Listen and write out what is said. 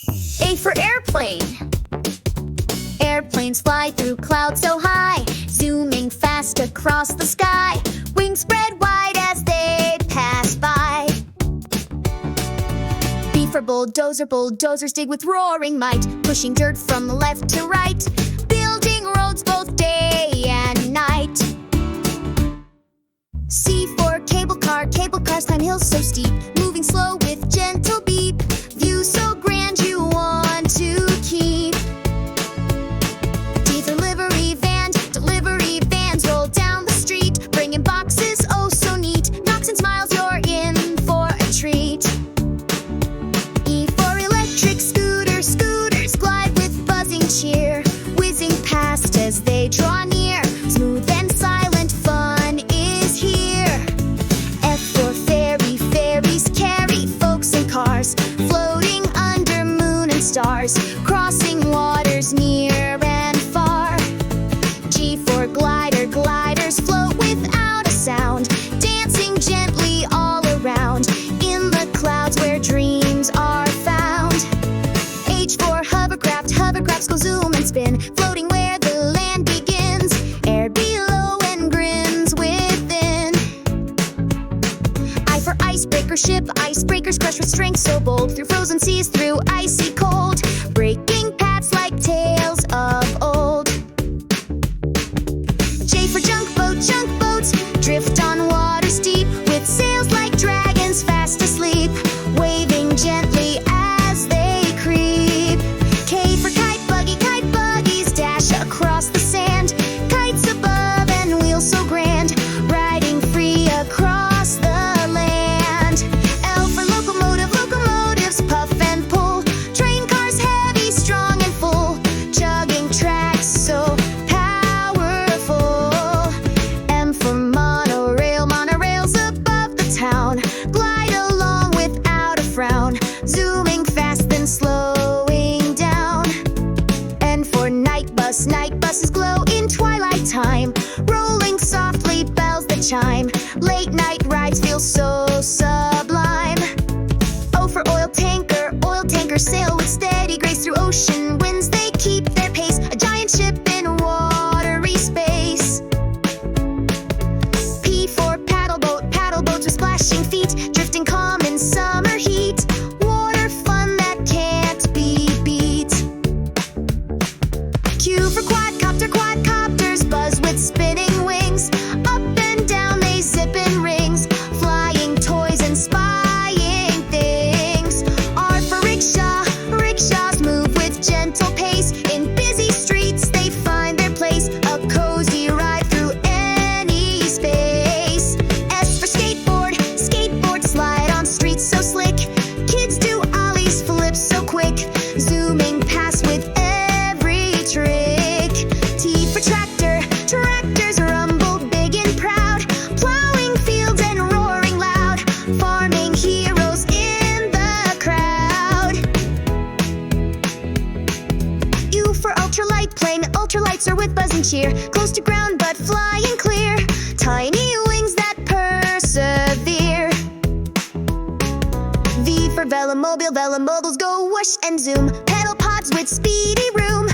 A for airplane. Airplanes fly through clouds so high, zooming fast across the sky. Wings spread wide as they pass by. B for bulldozer. Bulldozers dig with roaring might, pushing dirt from left to right, building roads both day and night. C for cable car. Cable cars climb hills so steep, moving slow with gentle beep. View so grand you want to keep. D for livery van. Delivery vans roll down the street, bringing boxes oh so neat. Knocks and smiles, you're in for a treat. E for electric scooter. Scooters glide with buzzing cheer, whizzing past as they draw near. Smooth and silent fun is here. F for ferry. Ferries carry folks and cars, floating under moon and stars, crossing waters near and far. G for glider. Gliders float without a sound, dancing gently all around, in the clouds where dreams are found. H for hovercraft. Hovercrafts go zoom and spin, floating where the land begins, air below and grins within. I for icebreaker. Ship. Icebreakers crush with strength so bold, through frozen seas, through icy cold, breaking paths like tales of old. J for junk boat. Junk boats drift on waters deep, with sails like dragons fast asleep, waving gently as they creep. K for kite buggy. Kite buggies dash across the sand, kites above and wheels so grand, riding free across the land. L for locomotive. Locomotives puff and pull, train cars heavy, strong and full, chugging tracks so powerful. M for monorail. Monorails above the town, glide along without a frown, zooming fast then slowing down. N for night bus. Night buses glow in twilight time, rolling softly, bells that chime, late night rides feel so sublime. O for oil tanker. Oil tankers sail with steady grace through ocean winds, they keep their pace, a giant ship in watery space. P for paddle boat. Paddle boats with splashing feet, drifting calm in summer heat, water fun that can't be beat. Q for quadcopter. Quadcopters buzz with spinning wings, up and down they zip in rings, flying toys and spying things. R for rickshaw. Rickshaws move with gentle pace, in busy streets they find their place, a cozy ride through any space. S for skateboard. Skateboards slide on streets so slick, kids do ollies, flips so quick, zooming past with every trick. T for tractor. Tractors rumble big and proud, plowing fields and roaring loud, farming heroes in the crowd. U for ultralight plane. Ultralights are with buzz and cheer, close to ground but flying clear, tiny wings that persevere. V for velomobile. Velomobiles go whoosh and zoom, pedal pods with speedy room,